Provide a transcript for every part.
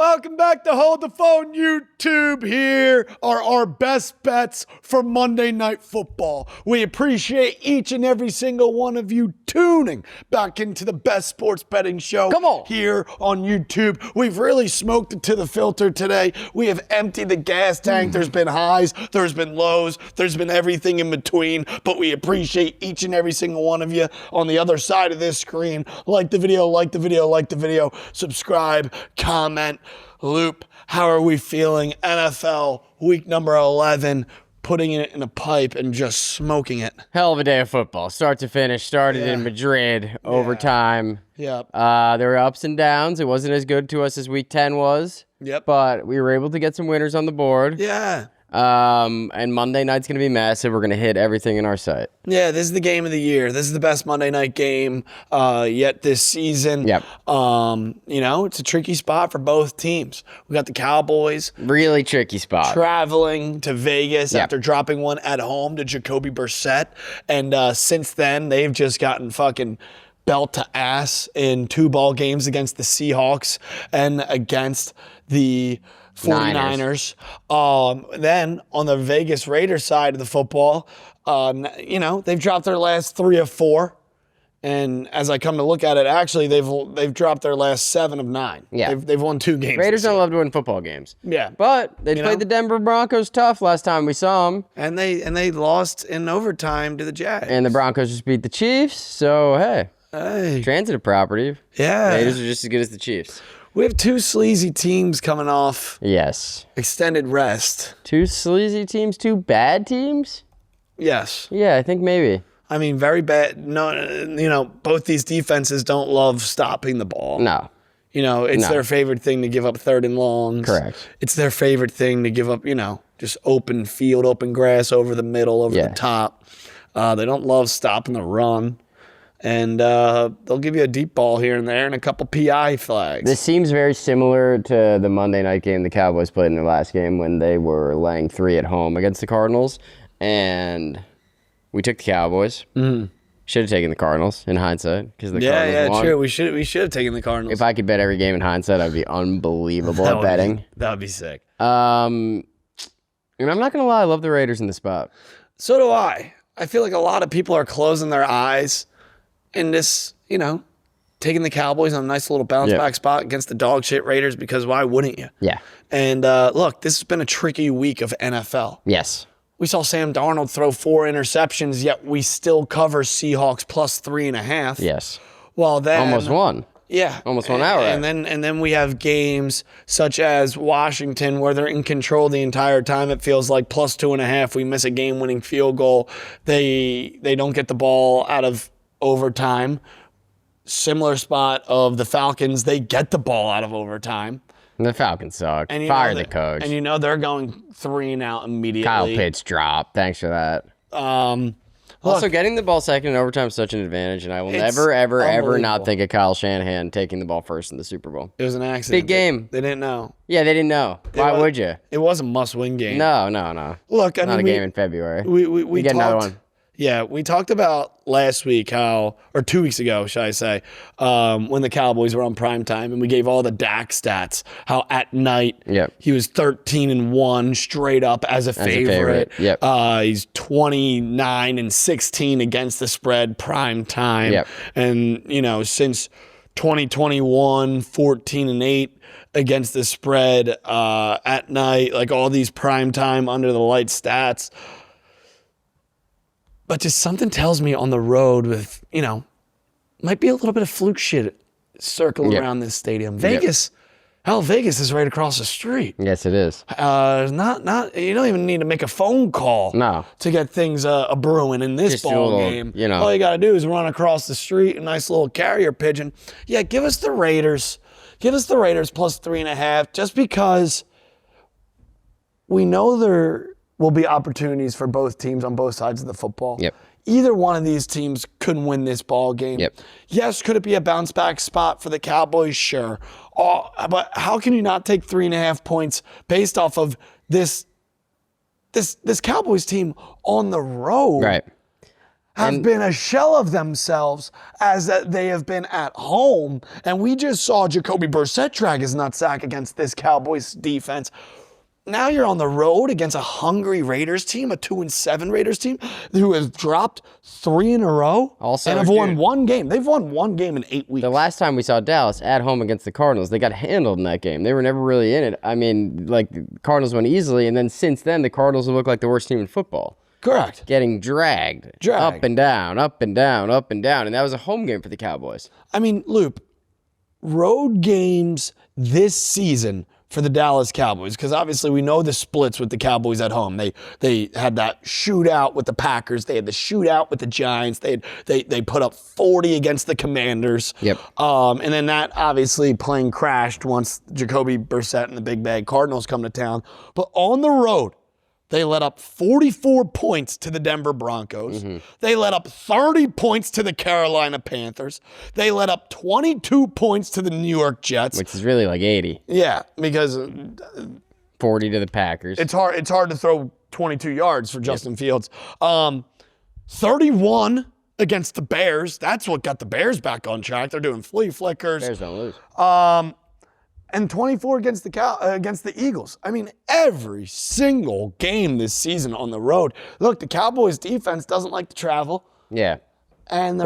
Welcome back to Hold the Phone YouTube. Here are our best bets for Monday Night Football. We appreciate each and every single one of you tuning back into the best sports betting show here on YouTube. We've really smoked it to the filter today. We have emptied the gas tank. There's been highs, there's been lows, there's been everything in between, but we appreciate each and every single one of you on the other side of this screen. Like the video, subscribe, comment, Loop, how are we feeling? NFL week number 11, putting it in a pipe and just smoking it. Hell of a day of football, start to finish. Started in Madrid, overtime. Yep. There were ups and downs. It wasn't as good to us as week 10 was. Yep. But we were able to get some winners on the board. Yeah. And Monday night's going to be massive. We're going to hit everything in our sight. Yeah, this is the game of the year. This is the best Monday night game yet this season. Yep. It's a tricky spot for both teams. We got the Cowboys. Really tricky spot. Traveling to Vegas after dropping one at home to Jacoby Brissett. And since then, they've just gotten fucking belt to ass in 2 ball games against the Seahawks and against the 49ers. Then on the Vegas Raiders side of the football, they've dropped their last 3 of 4. And as I come to look at it, actually, they've dropped their last 7 of 9. Yeah. They've won 2 games. Raiders don't love to win football games. Yeah. But they played the Denver Broncos tough last time we saw them. And they lost in overtime to the Jags. And the Broncos just beat the Chiefs. So, hey. Transitive property. Yeah. Raiders are just as good as the Chiefs. We have 2 sleazy teams coming off extended rest. 2 sleazy teams, 2 bad teams? Yes. Yeah, I think maybe. I mean, very bad. No, both these defenses don't love stopping the ball. No. It's their favorite thing to give up 3rd and longs. Correct. It's their favorite thing to give up, just open field, open grass over the middle, over the top. They don't love stopping the run. And they'll give you a deep ball here and there and a couple PI flags. This seems very similar to the Monday night game the Cowboys played in their last game when they were laying 3 at home against the Cardinals. And we took the Cowboys. Mm-hmm. Should have taken the Cardinals in hindsight because the Cardinals won. True. We should have taken the Cardinals. If I could bet every game in hindsight, I'd be unbelievable at betting. That would be sick. And I'm not going to lie, I love the Raiders in the spot. So do I. I feel like a lot of people are closing their eyes in this, taking the Cowboys on a nice little bounce back spot against the dog shit Raiders because why wouldn't you? Yeah. And look, this has been a tricky week of NFL. Yes. We saw Sam Darnold throw 4 interceptions, yet we still cover Seahawks plus 3.5. Yes. Well, then almost won. Yeah. Almost 1 hour. And then we have games such as Washington where they're in control the entire time. It feels like plus 2.5. We miss a game-winning field goal. They don't get the ball out of overtime. Similar spot of the Falcons. They get the ball out of overtime. And the Falcons suck. And fire the coach. And they're going 3 and out immediately. Kyle Pitts dropped. Thanks for that. Also, getting the ball second in overtime is such an advantage, and I will never, ever not think of Kyle Shanahan taking the ball first in the Super Bowl. It was an accident. Big game. They didn't know. Yeah, they didn't know. Why would you? It was a must-win game. No. Look, not a game in February. We get talked, another one. Yeah, we talked about last week or 2 weeks ago, should I say, when the Cowboys were on primetime, and we gave all the Dak stats, how at night he was 13-1 straight up as a favorite. Yep. He's 29-16 against the spread primetime. Yep. And, since 2021, 14-8 against the spread at night, like all these primetime under the light stats. But just something tells me on the road with, might be a little bit of fluke shit circling around this stadium. Vegas, Vegas is right across the street. Yes, it is. Not. You don't even need to make a phone call to get things a brewing in this just ball game. All you got to do is run across the street, a nice little carrier pigeon. Yeah, give us the Raiders. Give us the Raiders plus 3.5 just because we know there will be opportunities for both teams on both sides of the football. Yep. Either one of these teams could win this ball game. Yep. Yes, could it be a bounce back spot for the Cowboys? Sure. But how can you not take 3.5 points based off of this Cowboys team on the road? Right. have been a shell of themselves as they have been at home. And we just saw Jacoby Brissett drag his nutsack against this Cowboys defense. Now you're on the road against a hungry Raiders team, a 2-7 Raiders team, who has dropped 3 in a row and have won one game. They've won one game in 8 weeks. The last time we saw Dallas at home against the Cardinals, they got handled in that game. They were never really in it. I mean, like, the Cardinals won easily, and then since then, the Cardinals have looked like the worst team in football. Correct. Getting dragged. Up and down, up and down, up and down. And that was a home game for the Cowboys. I mean, Loop, road games this season for the Dallas Cowboys, because obviously we know the splits with the Cowboys at home. They had that shootout with the Packers. They had the shootout with the Giants. They put up 40 against the Commanders. Yep. And then that obviously plane crashed once Jacoby Brissett and the Big Bag Cardinals come to town. But on the road, they let up 44 points to the Denver Broncos. Mm-hmm. They let up 30 points to the Carolina Panthers. They let up 22 points to the New York Jets. Which is really like 80. Yeah, because 40 to the Packers. It's hard to throw 22 yards for Justin Fields. 31 against the Bears. That's what got the Bears back on track. They're doing flea flickers. Bears don't lose. And 24 against the Eagles. I mean, every single game this season on the road. Look, the Cowboys defense doesn't like to travel. Yeah. And the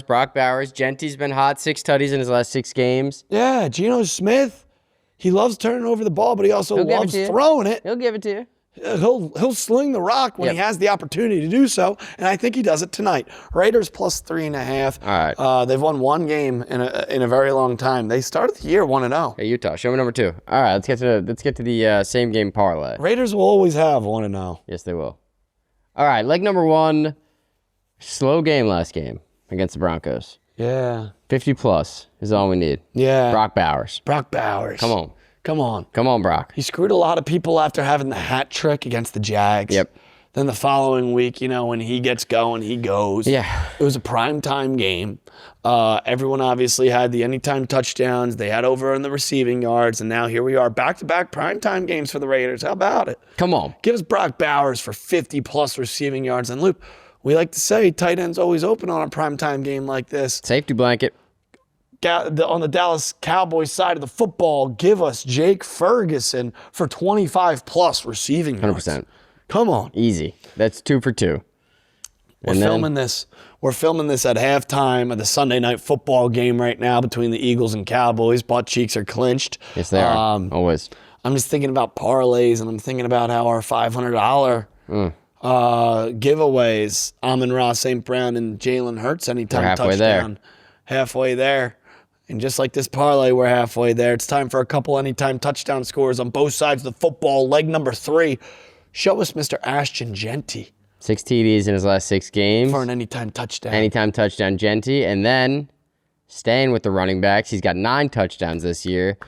Brock Bowers. Gentry's been hot. 6 tutties in his last 6 games. Yeah, Geno Smith. He loves turning over the ball, but he also loves throwing it. He'll give it to you. He'll sling the rock when he has the opportunity to do so, and I think he does it tonight. Raiders plus 3.5. All right. They've won one game in a very long time. They started the year 1-0. Hey, Utah, show me number 2. All right, let's get to the same game parlay. Raiders will always have 1-0. Yes, they will. All right, leg number 1. Slow game last game against the Broncos. Yeah. 50 plus is all we need. Yeah. Brock Bowers. Come on, Brock. He screwed a lot of people after having the hat trick against the Jags. Yep. Then the following week, when he gets going, he goes. Yeah. It was a primetime game. Everyone obviously had the anytime touchdowns. They had over on the receiving yards. And now here we are, back-to-back primetime games for the Raiders. How about it? Come on. Give us Brock Bowers for 50-plus receiving yards. And, Loop, we like to say tight end's always open on a primetime game like this. Safety blanket. On the Dallas Cowboys side of the football, give us Jake Ferguson for 25-plus receiving yards. 100%. Come on. Easy. That's 2 for 2. We're filming this at halftime of the Sunday night football game right now between the Eagles and Cowboys. Butt cheeks are clinched. Yes, they are. Always. I'm just thinking about parlays, and I'm thinking about how our $500 giveaways, Amon-Ra St. Brown and Jalen Hurts anytime touchdown. Halfway there. And just like this parlay, we're halfway there. It's time for a couple anytime touchdown scores on both sides of the football. Leg number 3. Show us Mr. Ashton Genty. 6 TDs in his last 6 games. For an anytime touchdown. Anytime touchdown, Genty. And then, staying with the running backs, he's got 9 touchdowns this year.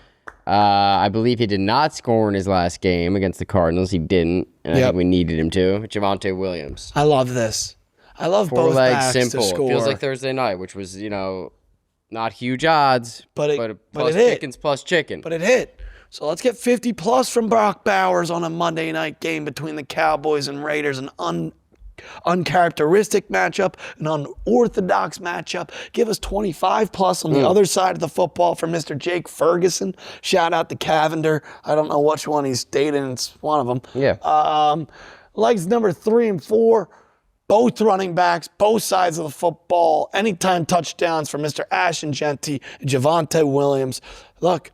I believe he did not score in his last game against the Cardinals. He didn't. And I think we needed him to. Javonte Williams. I love this. I love both backs simple. to score. Feels like Thursday night, which was, not huge odds, but it chickens plus chicken. But it hit. So let's get 50-plus from Brock Bowers on a Monday night game between the Cowboys and Raiders, an uncharacteristic matchup, an unorthodox matchup. Give us 25-plus on the other side of the football for Mr. Jake Ferguson. Shout out to Cavender. I don't know which one he's dating. It's one of them. Yeah. Legs number 3 and 4. Both running backs, both sides of the football. Anytime touchdowns for Mr. Ashton Genty and Javonte Williams. Look,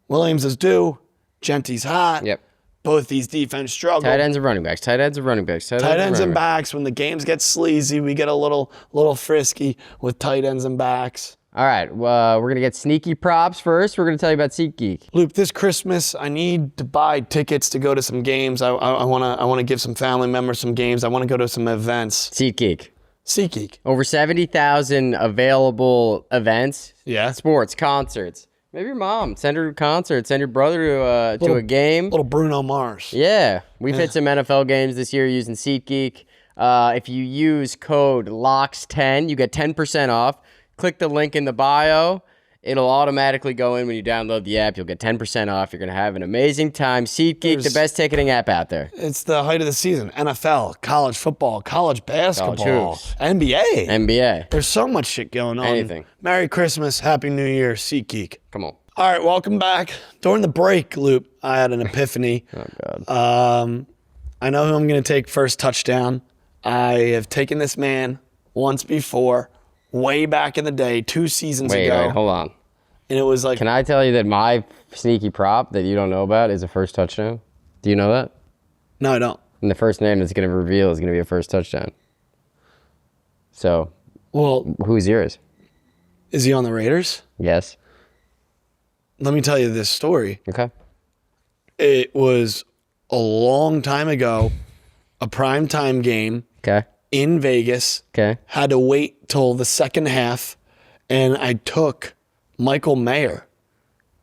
Williams is due. Genty's hot. Yep. Both these defense struggle. Tight ends and running backs. Tight ends and backs. When the games get sleazy, we get a little frisky with tight ends and backs. All right, we're going to get sneaky props first. We're going to tell you about SeatGeek. Loop, this Christmas, I need to buy tickets to go to some games. I want to give some family members some games. I want to go to some events. SeatGeek. Over 70,000 available events. Yeah. Sports, concerts. Maybe your mom. Send her to a concert. Send your brother to a game. Little Bruno Mars. Yeah. We've hit some NFL games this year using SeatGeek. If you use code LOCKS10, you get 10% off. Click the link in the bio, It'll automatically go in when you download the app. You'll get 10% off. You're going to have an amazing time. SeatGeek, the best ticketing app out there. It's the height of the season. NFL, college football, college basketball, hoops. NBA. NBA. There's so much shit going on. Anything. Merry Christmas. Happy New Year. SeatGeek. Come on. All right, welcome back. During the break, Loop, I had an epiphany. Oh, God. I know who I'm going to take first touchdown. I have taken this man once before, way back in the day, 2 seasons ago. Wait, hold on. And it was like... Can I tell you that my sneaky prop that you don't know about is a first touchdown? Do you know that? No, I don't. And the first name that's going to reveal is going to be a first touchdown. So, Well, who's yours? is he on the Raiders? Yes. Let me tell you this story. Okay. It was a long time ago, a primetime game Okay. in Vegas. Okay. Had to wait till the second half, and I took Michael Mayer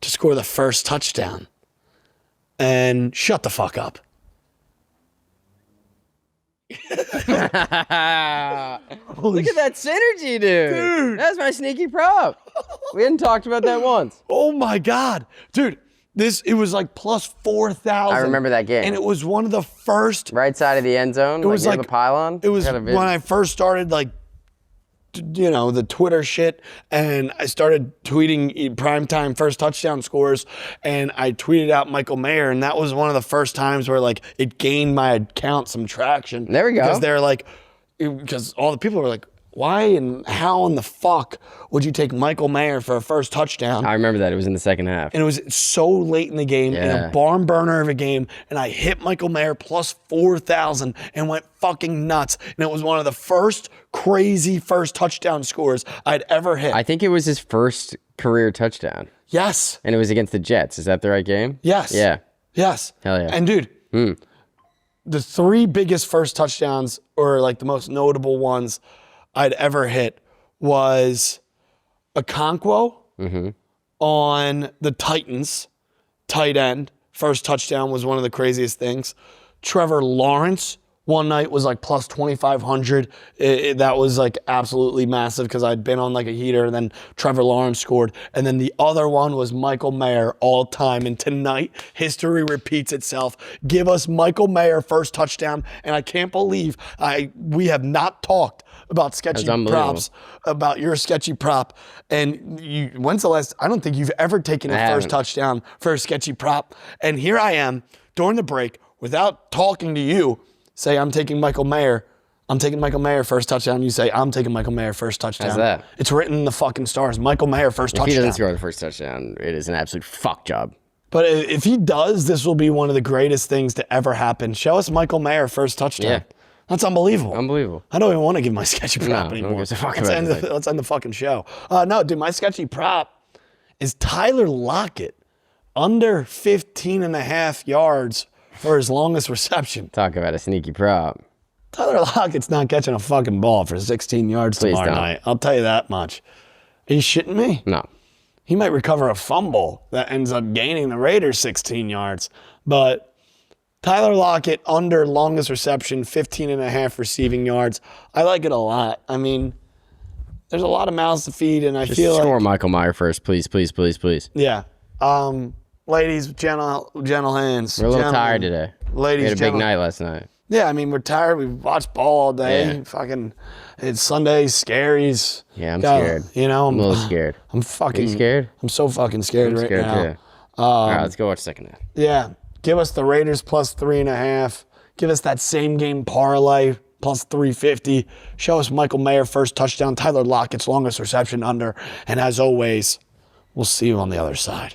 to score the first touchdown. And shut the fuck up. Look at that synergy, dude. That's my sneaky prop. We hadn't talked about that once. Oh my God. Dude, it was like plus 4,000. I remember that game. And it was one of the first. Right side of the end zone, was near like the pylon. It was Got a when I first started, like, the Twitter shit, and I started tweeting primetime first touchdown scores, and I tweeted out Michael Mayer, and that was one of the first times where, like, it gained my account some traction. There we go. Because they're like, because all the people were like, why and how in the fuck would you take Michael Mayer for a first touchdown? I remember that. It was in the second half. And it was so late in the game, in a barn burner of a game, and I hit Michael Mayer plus 4,000 and went fucking nuts. And it was one of the first crazy first touchdown scores I'd ever hit. I think it was his first career touchdown. Yes. And it was against the Jets. Is that the right game? Yes. Yeah. Yes. Hell yeah. And dude, the 3 biggest first touchdowns, or like the most notable ones I'd ever hit, was Okonkwo on the Titans, tight end. First touchdown was one of the craziest things. Trevor Lawrence one night was like plus 2,500. That was like absolutely massive because I'd been on like a heater, and then Trevor Lawrence scored. And then the other one was Michael Mayer all time. And tonight, history repeats itself. Give us Michael Mayer first touchdown. And I can't believe we have not talked about sketchy props, about your sketchy prop. And when's the last? I don't think you've ever taken a first touchdown for a sketchy prop. And here I am during the break, without talking to you, say I'm taking Michael Mayer. I'm taking Michael Mayer first touchdown. You say I'm taking Michael Mayer first touchdown. How's that? It's written in the fucking stars. Michael Mayer first touchdown. If he doesn't score the first touchdown, it is an absolute fuck job. But if he does, this will be one of the greatest things to ever happen. Show us Michael Mayer first touchdown. Yeah. That's unbelievable. Unbelievable. I don't even want to give my sketchy prop No anymore. one gives a fuck let's, about end anything. let's end the fucking show. No, dude, my sketchy prop is Tyler Lockett under 15.5 yards for his longest reception. Talk about a sneaky prop. Tyler Lockett's not catching a fucking ball for 16 yards Please tomorrow don't. night. I'll tell you that much. Are you shitting me? No. He might recover a fumble that ends up gaining the Raiders 16 yards. But Tyler Lockett under longest reception, 15.5 receiving yards. I like it a lot. I mean, there's a lot of mouths to feed, and I Just feel score like... Michael Mayer first, please, please, please, please. Yeah. Ladies, gentle hands. We're a little gentlemen, tired today. Ladies, We had a big gentle- night last night. Yeah, I mean, we're tired. We've watched ball all day. Yeah. Fucking, it's Sunday, scaries. Yeah, I'm scared. You know, I'm a little scared. I'm fucking Are you scared? I'm so fucking scared right Scared now. too. All right, let's go watch second half. Yeah, give us the Raiders plus 3.5. Give us that same game parlay plus 350. Show us Michael Mayer first touchdown. Tyler Lockett's longest reception under. And as always, we'll see you on the other side.